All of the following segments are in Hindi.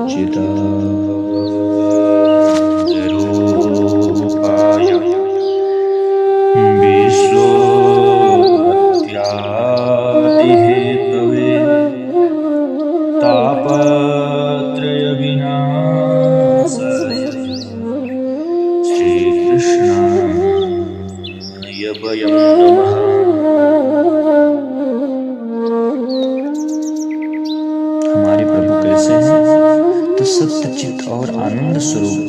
सच्चिदानन्दरूपाय विश्वोत्पत्त्यादिहेतवे तापत्रयविनाशाय श्रीकृष्णाय वयं नमः। हमारे प्रभु कैसे हैं? तो सत्य चित्त और आनंद स्वरूप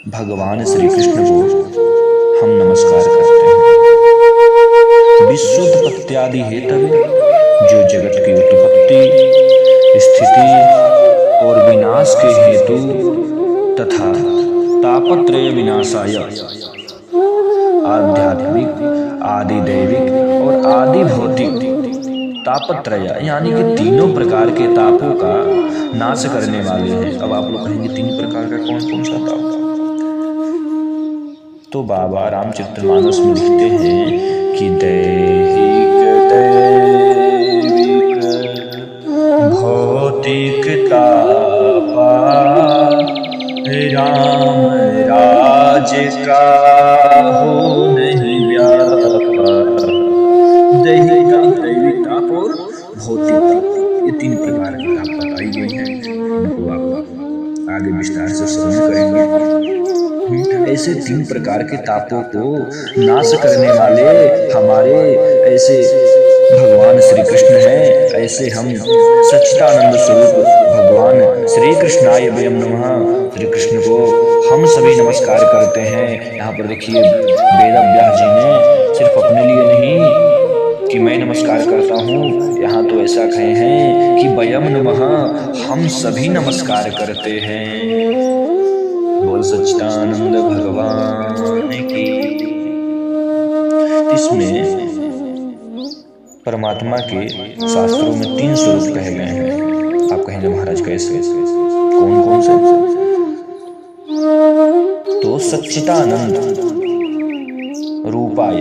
भगवान श्री कृष्ण को हम नमस्कार करते हैं। विश्वोत्पत्त्यादि हेतवे, जो जगत की उत्पत्ति, स्थिति और विनाश के हेतु तथा तापत्रय विनाशाय, आध्यात्मिक, आदि दैविक और आदि भौतिक तापत्रय यानी कि तीनों प्रकार के तापों का नाश करने वाले हैं। अब आप लोग कहेंगे तीन प्रकार का कौन कौन सा ताप? तो बाबा रामचरितमानस में लिखते हैं कि दैहिक, दैविक, भौतिक तापा राम राज का हो नहीं व्यापा। दैहिक ताप, दैविक ताप और भौतिक ताप, ये तीन प्रकार के ताप बताई गई हैं। इनको आप आगे विस्तार से श्रवण करेंगे। ऐसे तीन प्रकार के तापों को नाश करने वाले हमारे ऐसे भगवान श्री कृष्ण हैं। ऐसे हम सच्चिदानंद स्वरूप भगवान श्री कृष्णाय वयं नमः, श्री कृष्ण को हम सभी नमस्कार करते हैं। यहाँ पर देखिए वेदव्यास जी ने सिर्फ अपने लिए नहीं कि मैं नमस्कार करता हूँ, यहाँ तो ऐसा कहे हैं कि वयं नमः, हम सभी नमस्कार करते हैं। बोल सच्चिदानंद भगवान की। इसमें परमात्मा के शास्त्रों में तीन स्वरूप कहे गए हैं। आप कहेंगे महाराज कैसे, कौन कौन से? तो सच्चिदानंद रूपाय,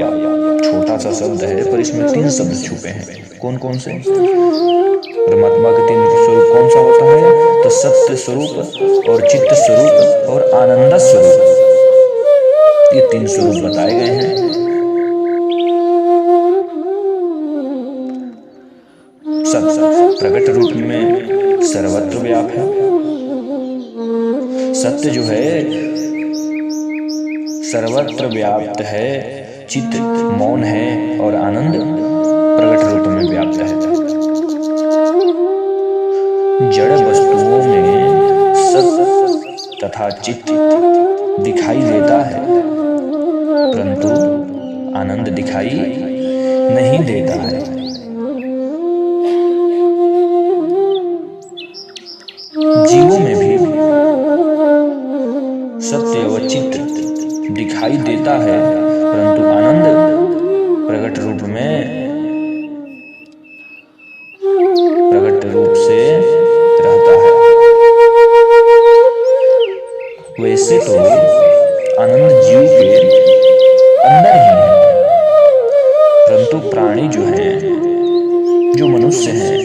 छोटा सा शब्द है पर इसमें तीन शब्द छुपे हैं। कौन कौन से? परमात्मा के तीन स्वरूप कौन सा होता है? तो सत्य स्वरूप और चित्त स्वरूप और आनंद स्वरूप, ये तीन स्वरूप बताए गए हैं। सत्य प्रकट रूप में सर्वत्र व्याप्त है। सत्य जो है सर्वत्र व्याप्त है, चित्त मौन है और आनंद प्रकट रूप में व्याप्त है। जड़ वस्तुओं में सत्य तथा चित्त दिखाई देता है, परंतु आनंद दिखाई नहीं देता है। जीवों में भी सत्य व चित्त दिखाई देता है, परंतु आनंद प्रकट रूप से रहता है। वैसे तो आनंद जीव के अंदर ही है, परंतु प्राणी जो हैं, जो मनुष्य हैं,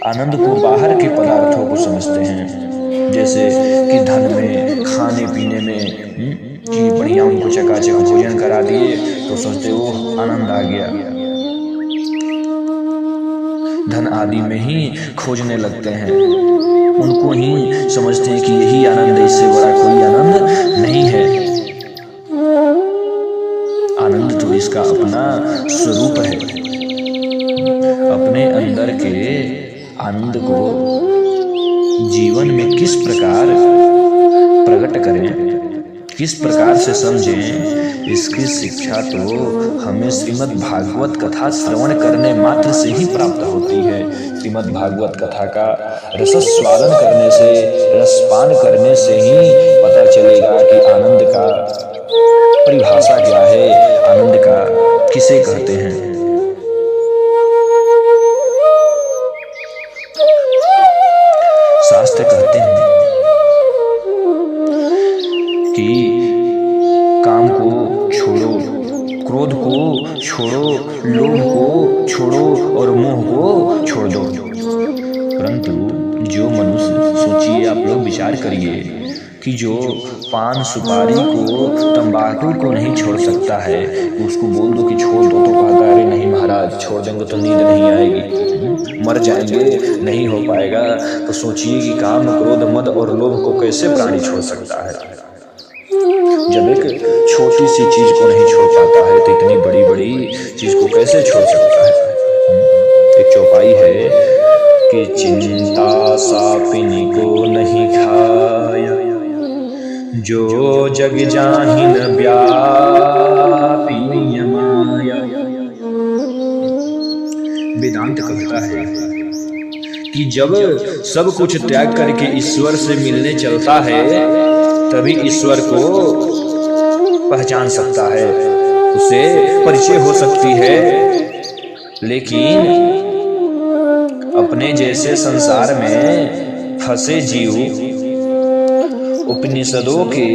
आनंद को बाहर के पदार्थों को समझते हैं। जैसे कि धन में, खाने पीने में, कि बढ़िया उनको चकाचक भोजन करा दिए तो सोचते वो आनंद आ गया। धन आदि में ही खोजने लगते हैं, उनको ही समझते हैं कि यही आनंद, इससे बड़ा कोई आनंद नहीं है। आनंद तो इसका अपना स्वरूप है। अपने अंदर के आनंद को जीवन में किस प्रकार प्रकट करें, किस प्रकार से समझें, इसकी शिक्षा तो हमें श्रीमद् भागवत कथा श्रवण करने मात्र से ही प्राप्त होती है। श्रीमद् भागवत कथा का रसस्वादन करने से, रसपान करने से ही पता चलेगा कि आनंद का परिभाषा क्या है, आनंद का किसे कहते हैं। शास्त्र कहते हैं कि काम को छोड़ो, क्रोध को छोड़ो, लोभ को छोड़ो और मोह को छोड़ दो। परंतु जो मनुष्य सोचिए, आप लोग विचार करिए कि जो पान सुपारी को, तंबाकू को नहीं छोड़ सकता है, उसको बोल दो कि छोड़ दो तो कहता है अरे नहीं महाराज, छोड़ देंगे तो नींद नहीं आएगी, मर जाएंगे, नहीं हो पाएगा। तो सोचिए कि काम, क्रोध, मद और लोभ को कैसे प्राणी छोड़ सकता है। जब एक छोटी सी चीज को नहीं छोड़ पाता है तो इतनी बड़ी बड़ी चीज को कैसे छोड़ सकता है। एक चौपाई है कि चिंता सापिनी को नहीं खाया, जो जग जाहिन व्यापी माया। वेदांत कहता है कि जब सब कुछ त्याग करके ईश्वर से मिलने चलता है तभी ईश्वर को पहचान सकता है, उसे परिचय हो सकती है। लेकिन अपने जैसे संसार में फंसे जीव उपनिषदों के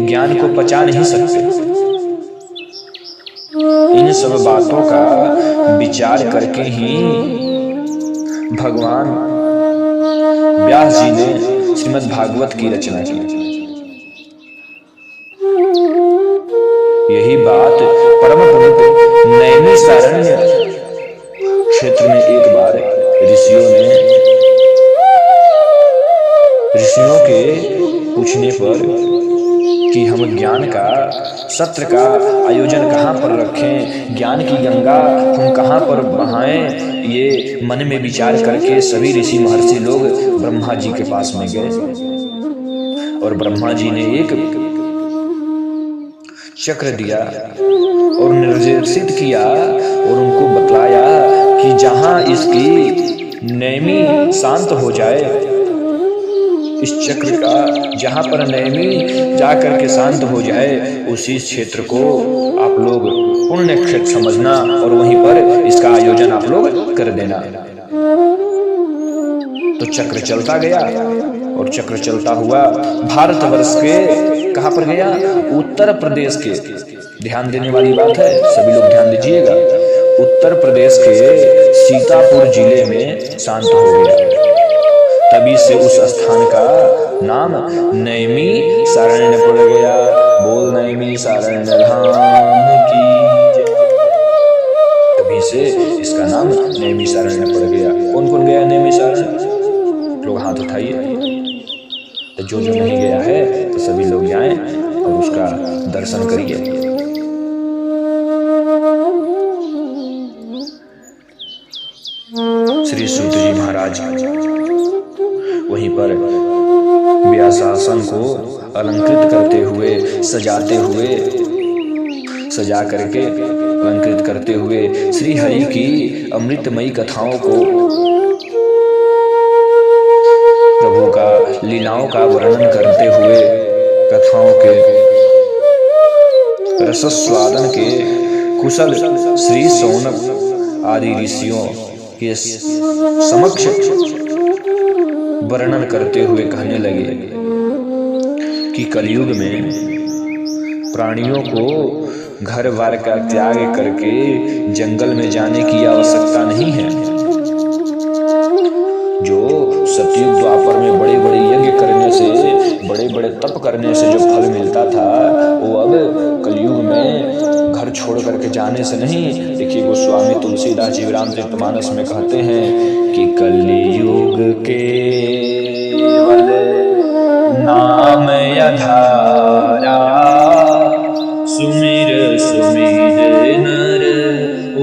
ज्ञान को पचा नहीं सकते। इन सब बातों का विचार करके ही भगवान व्यास जी ने श्रीमद् भागवत की रचना की। यही बात परम पवित्र नैमिषारण्य क्षेत्र में एक बार ऋषियों के पूछने पर कि हम ज्ञान का सत्र का आयोजन कहाँ पर रखें, ज्ञान की गंगा हम कहाँ पर बहाएं, ये मन में विचार करके सभी ऋषि महर्षि लोग ब्रह्मा जी के पास में गए और ब्रह्मा जी ने एक चक्र दिया और निर्देशित किया और उनको बतलाया कि जहां इसकी नैमी शांत हो जाए, इस चक्र का जहां पर नैमी जाकर के शांत हो जाए, उसी क्षेत्र को आप लोग पुण्य क्षेत्र समझना और वहीं पर इसका आयोजन आप लोग कर देना। तो चक्र चलता गया और चक्र चलता हुआ भारतवर्ष के कहां पर गया, उत्तर प्रदेश के, ध्यान देने वाली बात है, सभी लोग ध्यान दीजिएगा, उत्तर प्रदेश के सीतापुर जिले में शांत हो गया। तभी से उस स्थान का नाम नैमिषारण्य पड़ गया। बोल नैमिषारण्य धाम की। तभी से इसका नाम नैमिषारण्य पड़ गया। कौन कौन गया नैमिषारण्य? लोग हाथ उठाइए। तो जो नहीं गया है तो सभी लोग जाएं और उसका दर्शन करिए। श्री सूत जी महाराज वहीं पर व्यासासन को अलंकृत करते हुए, सजाते हुए, सजा करके अलंकृत करते हुए श्री हरि की अमृतमयी कथाओं को, प्रभु का लीलाओं का वर्णन करते हुए, कथाओं के रसस्वादन के कुशल श्री शौनक आदि ऋषियों के समक्ष वर्णन करते हुए कहने लगे कि कलयुग में प्राणियों को घर बार का त्याग करके जंगल में जाने की आवश्यकता नहीं है। जो सतयुग द्वापर में बड़े बड़े यज्ञ करने से, बड़े बड़े तप करने से जो फल मिलता था, वो अब कलयुग में घर छोड़ करके जाने से नहीं। देखिए गोस्वामी तुलसीदास जी रामचरितमानस में कहते हैं कि कलयुग के नाम अधारा, सुमिर सुमिर नर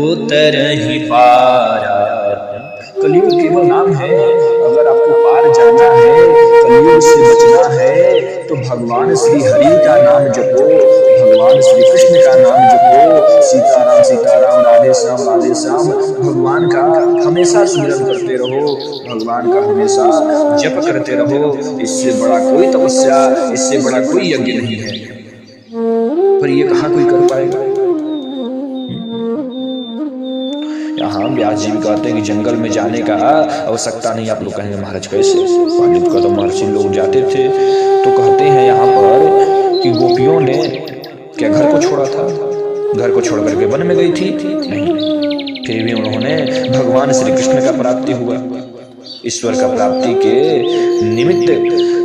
उतरहि पारा। कलयुग केवल नाम है। अगर आपको पार जाना है, कलयुग से बचना है, तो भगवान श्री हरि का नाम जपो, भगवान श्री कृष्ण का नाम जपो। सीताराम सीताराम, राधे श्याम राधे श्याम, भगवान का हमेशा स्मरण करते रहो, भगवान का हमेशा जप करते रहो। इससे बड़ा कोई तपस्या, इससे बड़ा कोई यज्ञ नहीं है। पर ये कहाँ कोई कर पाएगा? यहाँ व्यास जी भी कहते हैं कि जंगल में जाने का आवश्यकता नहीं। आप लोग कहेंगे महाराज कैसे? पांडित का तो महर्षि लोग जाते थे। तो कहते हैं यहाँ पर कि गोपियों ने क्या घर को छोड़ा था? घर को छोड़ करके वन में गई थी? नहीं, फिर भी उन्होंने भगवान श्री कृष्ण का प्राप्ति हुआ। ईश्वर का प्राप्ति के निमित्त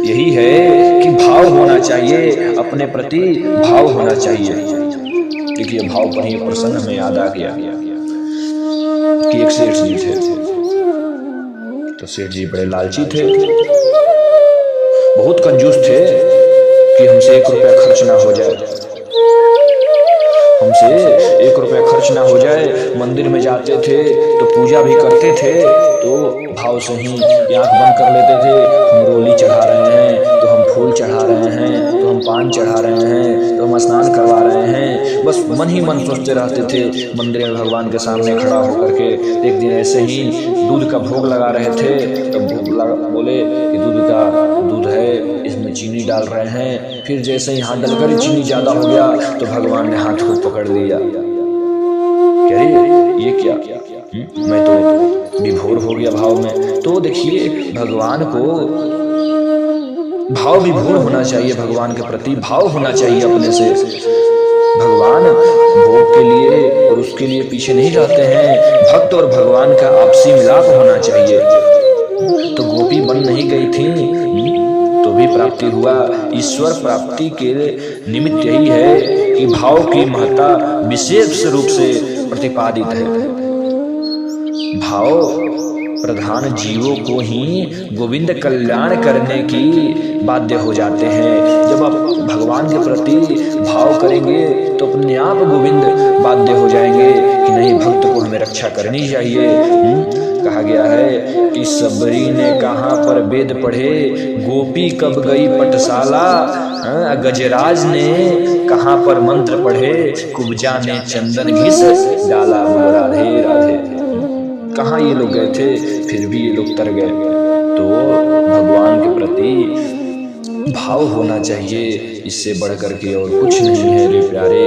यही है कि भाव होना चाहिए, अपने प्रति भाव होना चाहिए। देखिए भाव पर ही प्रसंग में याद आ गया कि एक सेठ जी थे। तो सेठ जी बड़े लालची थे, बहुत कंजूस थे कि हमसे 1 रुपया खर्च ना हो जाए, हमसे 1 रुपया खर्च ना हो जाए। मंदिर में जाते थे तो पूजा भी करते थे तो भाव से ही आंख बंद कर लेते थे। हम रोली चढ़ा रहे हैं तो हम फूल चढ़ा रहे हैं, तो हम पान चढ़ा रहे हैं, तो हम स्नान करवा रहे हैं। बस मन ही मन सोचते रहते थे मंदिर में भगवान के सामने खड़ा होकर के। एक दिन ऐसे ही दूध का भोग लगा रहे थे तो बोले कि दूध है, इसमें चीनी डाल रहे हैं। फिर जैसे ही हाथ डालकर चीनी ज्यादा हो गया तो भगवान ने हाथ को पकड़ लिया। कह रही ये क्या, मैं तो विभोर हो गया भाव में। तो देखिए भगवान को भाव विभोर होना चाहिए, भगवान के प्रति भाव होना चाहिए अपने से। भगवान भोग के लिए और उसके लिए पीछे नहीं रहते हैं। भक्त और भगवान का आपसी मिलाप होना चाहिए। तो गोपी बन नहीं गई थी तो भी प्राप्ति हुआ। ईश्वर प्राप्ति के निमित्त यही है कि भाव की महत्ता विशेष रूप से प्रतिपादित है। भाव प्रधान जीवों को ही गोविंद कल्याण करने की बाध्य हो जाते हैं। जब आप भगवान के प्रति भाव करेंगे तो अपने आप गोविंद बाध्य हो जाएंगे कि नहीं, भक्त को हमें रक्षा करनी चाहिए। कहा गया है कि सबरी ने कहाँ पर वेद पढ़े, गोपी कब गई पटशाला। गजराज ने कहाँ पर मंत्र पढ़े, कुब्जा ने चंदन घिस डाला। बोलो राधे राधे। कहाँ ये लोग गए थे, फिर भी ये लोग तर गए। तो भगवान के प्रति भाव होना चाहिए, इससे बढ़कर के और कुछ नहीं है रे प्यारे।